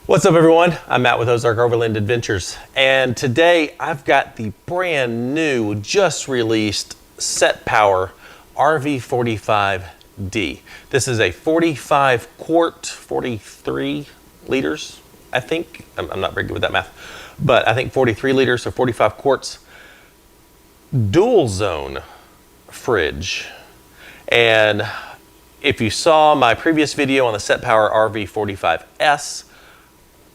What's up everyone? I'm Matt with Overland Adventures, and today I've got the brand new, just released SetPower RV45D. This is a 45 quart, 43 liters, I think. I'm not very good with that math, but I think 43 liters, so 45 quarts, dual zone fridge. And if you saw my previous video on the SetPower RV45S,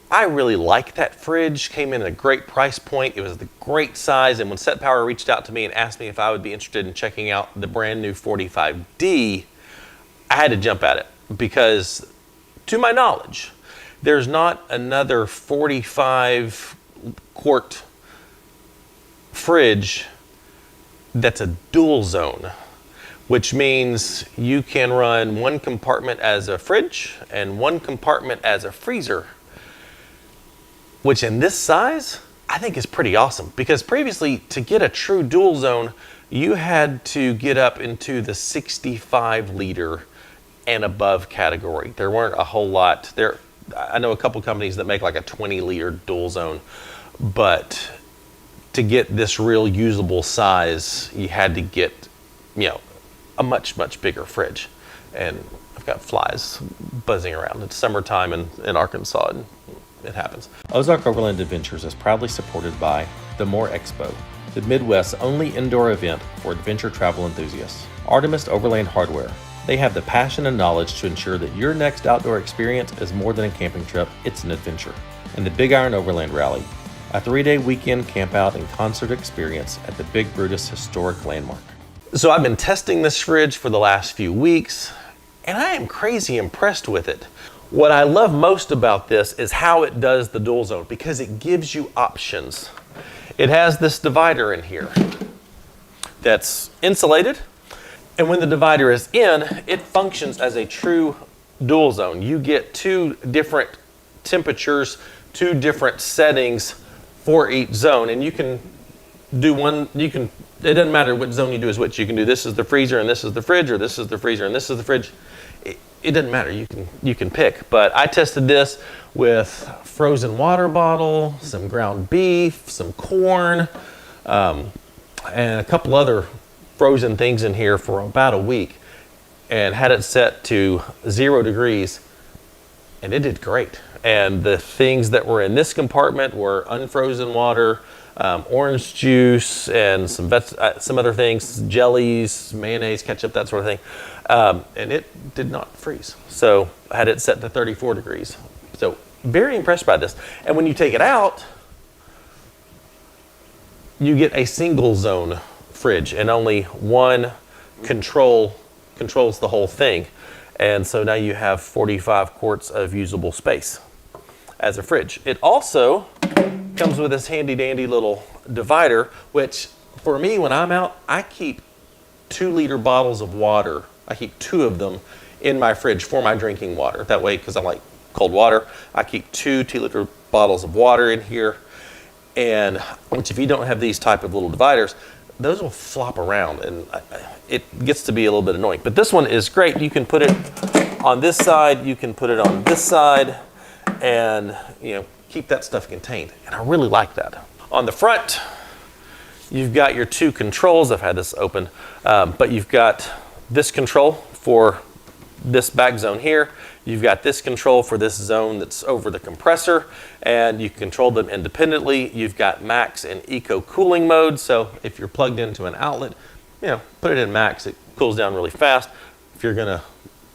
I really liked that fridge. Came in at a great price point. It was the great size. And when SetPower reached out to me and asked me if I would be interested in checking out the brand new 45D, I had to jump at it because, to my knowledge, there's not another 45 quart fridge that's a dual zone, which means you can run one compartment as a fridge and one compartment as a freezer, which in this size, I think is pretty awesome, because previously, to get a true dual zone, you had to get up into the 65 liter and above category. There weren't a whole lot there. I know a couple companies that make like a 20 liter dual zone, but to get this real usable size, you had to get, a much bigger fridge. And I've got flies buzzing around. It's summertime in Arkansas, and it happens. Ozark Overland Adventures is proudly supported by the More Expo, the Midwest's only indoor event for adventure travel enthusiasts. Artemis Overland Hardware. They have the passion and knowledge to ensure that your next outdoor experience is more than a camping trip, it's an adventure. And the Big Iron Overland Rally, a 3-day weekend camp out and concert experience at the Big Brutus Historic Landmark. So I've been testing this fridge for the last few weeks, and I am crazy impressed with it. What I love most about this is how it does the dual zone, because it gives you options. It has this divider in here that's insulated, and when the divider is in, it functions as a true dual zone. You get two different temperatures, two different settings for each zone, and you can do one, it doesn't matter what zone you do is which. You can do this is the freezer and this is the fridge, or this is the freezer and this is the fridge. It doesn't matter, you can pick. But I tested this with frozen water bottle, some ground beef, some corn, and a couple other frozen things in here for about a week, and had it set to 0 degrees, and it did great. And the things that were in this compartment were unfrozen water, orange juice, and some other things, jellies, mayonnaise, ketchup, that sort of thing. And it did not freeze. So I had it set to 34 degrees. So very impressed by this. And when you take it out, you get a single zone fridge, and only one controls the whole thing. And so now you have 45 quarts of usable space as a fridge. It also comes with this handy dandy little divider, which for me, when I'm out, I keep 2 liter bottles of water. I keep 2 of them in my fridge for my drinking water. That way, because I like cold water, I keep 2 2-liter bottles of water in here. And which, if you don't have these type of little dividers, those will flop around, and it gets to be a little bit annoying. But this one is great. You can put it on this side, you can put it on this side, and keep that stuff contained. And I really like that. On the front, you've got your 2 controls. I've had this open, but you've got this control for this back zone here. You've got this control for this zone that's over the compressor, and you can control them independently. You've got max and eco cooling mode. So if you're plugged into an outlet, put it in max. It cools down really fast. If you're gonna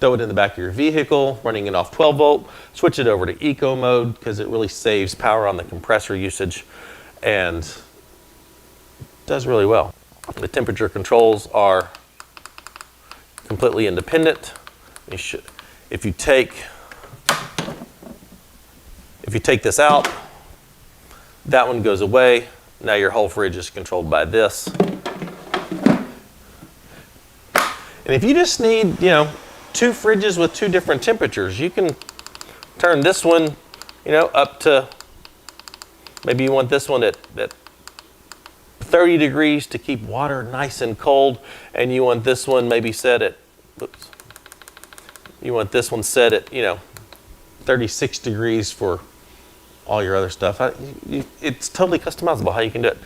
throw it in the back of your vehicle, running it off 12 volt, switch it over to eco mode, because it really saves power on the compressor usage and does really well. The temperature controls are completely independent. If you take this out, that one goes away. Now your whole fridge is controlled by this. And if you just need, 2 fridges with 2 different temperatures, you can turn this one, up to, maybe you want this one at 30 degrees to keep water nice and cold, and you want this one maybe set at, you want this one set at, 36 degrees for all your other stuff. It's totally customizable how you can do it.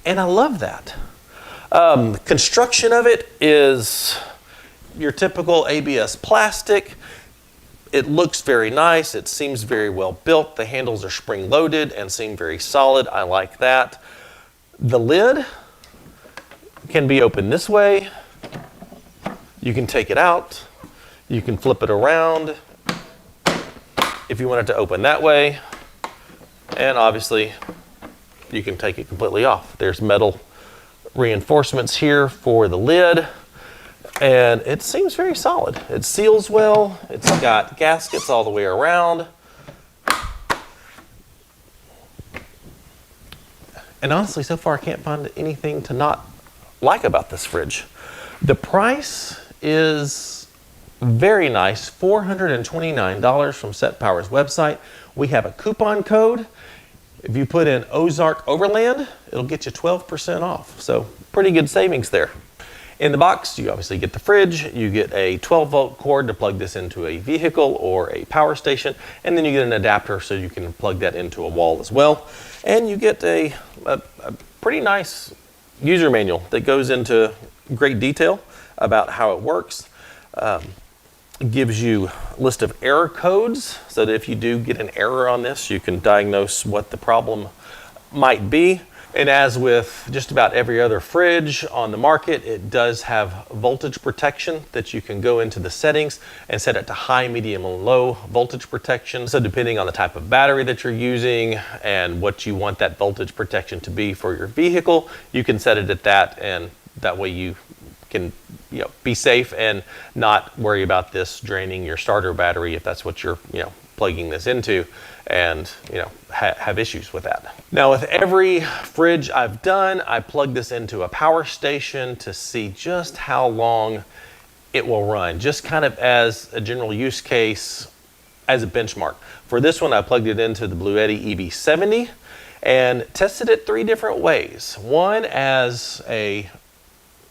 And I love that. Construction of it is your typical ABS plastic. It looks very nice. It seems very well built. The handles are spring loaded and seem very solid. I like that. The lid can be opened this way. You can take it out. You can flip it around if you want it to open that way. And obviously you can take it completely off. There's metal reinforcements here for the lid, and it seems very solid. It seals well. It's got gaskets all the way around. And honestly, so far I can't find anything to not like about this fridge. The price is very nice, $429 from SetPower's website. We have a coupon code. If you put in Ozark Overland, it'll get you 12% off. So pretty good savings there. In the box, you obviously get the fridge, you get a 12-volt cord to plug this into a vehicle or a power station, and then you get an adapter so you can plug that into a wall as well. And you get a pretty nice user manual that goes into great detail about how it works. It gives you a list of error codes so that if you do get an error on this, you can diagnose what the problem might be. And as with just about every other fridge on the market, it does have voltage protection that you can go into the settings and set it to high, medium, and low voltage protection. So depending on the type of battery that you're using and what you want that voltage protection to be for your vehicle, you can set it at that, and that way you can be safe and not worry about this draining your starter battery if that's what you're plugging this into, and have issues with that. Now, with every fridge I've done, I plug this into a power station to see just how long it will run, just kind of as a general use case, as a benchmark. For this one, I plugged it into the Bluetti EB70 and tested it 3 different ways. One as a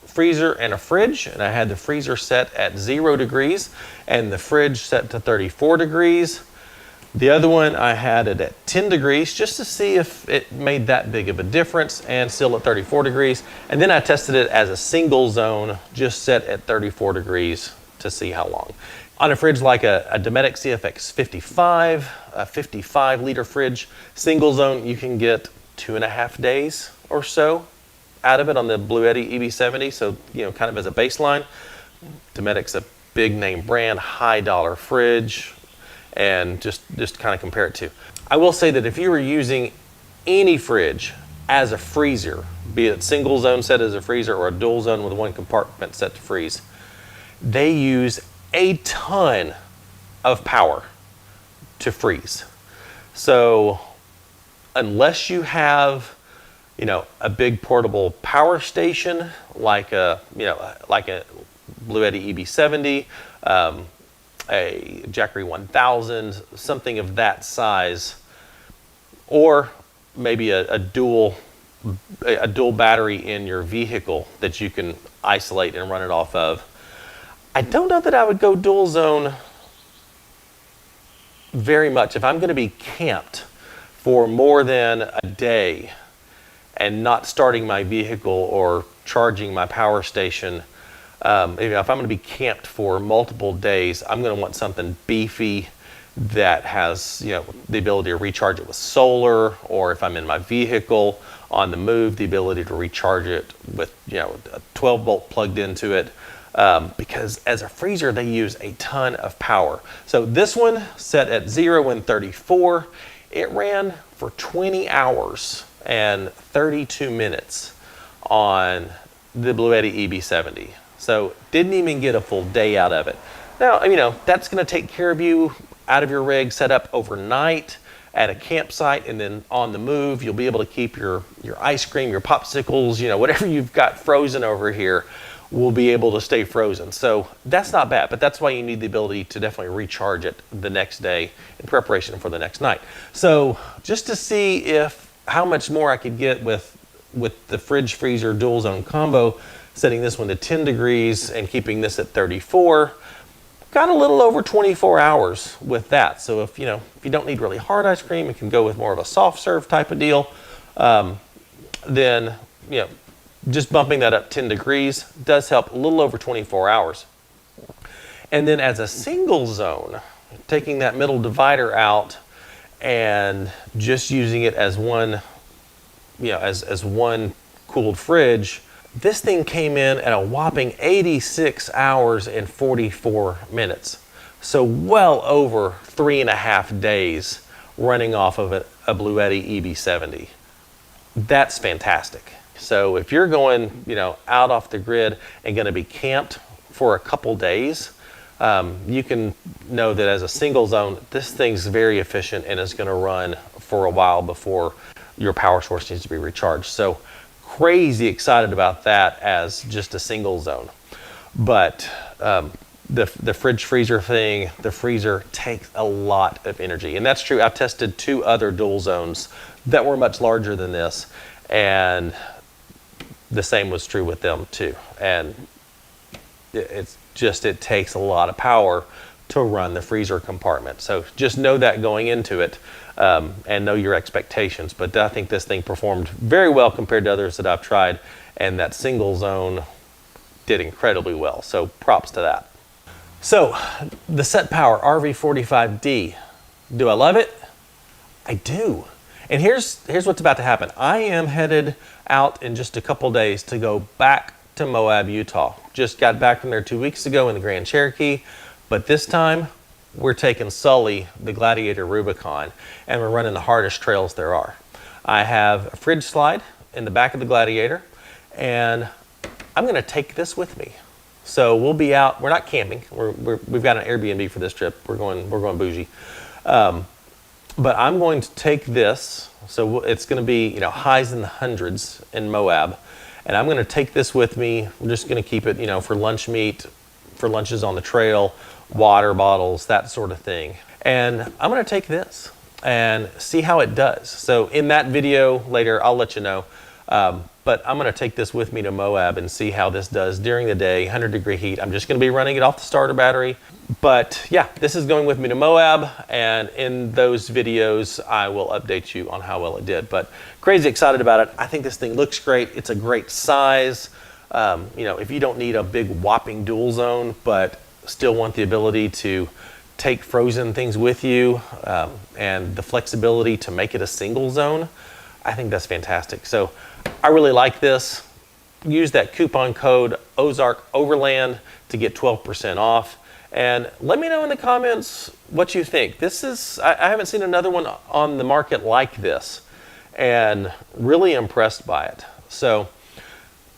freezer and a fridge, and I had the freezer set at 0 degrees and the fridge set to 34 degrees. The other one I had it at 10 degrees just to see if it made that big of a difference, and still at 34 degrees. And then I tested it as a single zone, just set at 34 degrees to see how long. On a fridge like a Dometic CFX 55, a 55 liter fridge, single zone, you can get 2.5 days or so out of it on the Bluetti EB70. So, kind of as a baseline, Dometic's a big name brand, high dollar fridge, and just kind of compare it to. I will say that if you were using any fridge as a freezer, be it single zone set as a freezer or a dual zone with 1 compartment set to freeze, they use a ton of power to freeze. So unless you have a big portable power station like a Bluetti EB70, a Jackery 1000, something of that size, or maybe a dual battery in your vehicle that you can isolate and run it off of, I don't know that I would go dual zone very much. If I'm going to be camped for more than a day and not starting my vehicle or charging my power station, if I'm going to be camped for multiple days, I'm going to want something beefy that has the ability to recharge it with solar, or if I'm in my vehicle on the move, the ability to recharge it with a 12 volt plugged into it, because as a freezer they use a ton of power. So this one set at 0 and 34, it ran for 20 hours and 32 minutes on the Bluetti EB70. So didn't even get a full day out of it. Now, that's going to take care of you out of your rig, set up overnight at a campsite, and then on the move, you'll be able to keep your ice cream, your popsicles, whatever you've got frozen over here will be able to stay frozen. So that's not bad, but that's why you need the ability to definitely recharge it the next day in preparation for the next night. So just to see how much more I could get with the fridge freezer dual zone combo, setting this one to 10 degrees and keeping this at 34, got a little over 24 hours with that. So if you don't need really hard ice cream, you can go with more of a soft serve type of deal. Then just bumping that up 10 degrees does help, a little over 24 hours. And then as a single zone, taking that middle divider out and just using it as one, as one cooled fridge, this thing came in at a whopping 86 hours and 44 minutes. So well over 3.5 days running off of a Bluetti EB70. That's fantastic. So if you're going, out off the grid and going to be camped for a couple days, you can know that as a single zone, this thing's very efficient and is going to run for a while before your power source needs to be recharged. So crazy excited about that as just a single zone. But the fridge freezer thing, the freezer takes a lot of energy. And that's true. I've tested 2 other dual zones that were much larger than this, and the same was true with them too. And it takes a lot of power to run the freezer compartment. So just know that going into it, and know your expectations. But I think this thing performed very well compared to others that I've tried, and that single zone did incredibly well. So props to that. So the SetPower RV45D, do I love it? I do. And here's what's about to happen. I am headed out in just a couple days to go back to Moab, Utah. Just got back from there 2 weeks ago in the Grand Cherokee, but this time we're taking Sully, the Gladiator Rubicon, and we're running the hardest trails there are. I have a fridge slide in the back of the Gladiator, and I'm gonna take this with me. So we'll be out, we're not camping, we've got an Airbnb for this trip, we're going bougie. But I'm going to take this, so it's going to be highs in the hundreds in Moab, and I'm going to take this with me. I'm just going to keep it for lunch meat, for lunches on the trail, water bottles, that sort of thing. And I'm going to take this and see how it does. So in that video later, I'll let you know. But I'm going to take this with me to Moab and see how this does during the day, 100-degree heat. I'm just going to be running it off the starter battery. But yeah, this is going with me to Moab, and in those videos, I will update you on how well it did. But crazy excited about it. I think this thing looks great. It's a great size. If you don't need a big whopping dual zone, but still want the ability to take frozen things with you, and the flexibility to make it a single zone, I think that's fantastic. So I really like this. Use that coupon code Ozark Overland to get 12% off. And let me know in the comments what you think. This is, I haven't seen another one on the market like this, and really impressed by it. So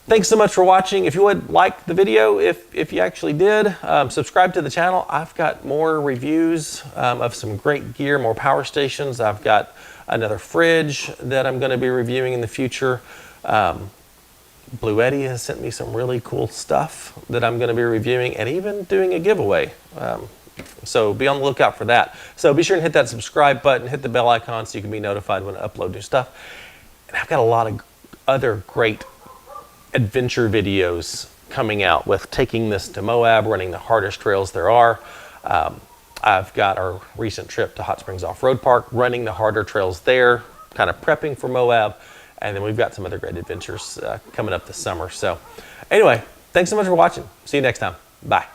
thanks so much for watching. If you would like the video, if you actually did, subscribe to the channel. I've got more reviews of some great gear, more power stations. I've got another fridge that I'm going to be reviewing in the future. Bluetti has sent me some really cool stuff that I'm going to be reviewing, and even doing a giveaway. So be on the lookout for that. So be sure to hit that subscribe button, hit the bell icon so you can be notified when I upload new stuff. And I've got a lot of other great adventure videos coming out with taking this to Moab, running the hardest trails there are. I've got our recent trip to Hot Springs Off-Road Park, running the harder trails there, kind of prepping for Moab. And then we've got some other great adventures coming up this summer. So anyway, thanks so much for watching. See you next time. Bye.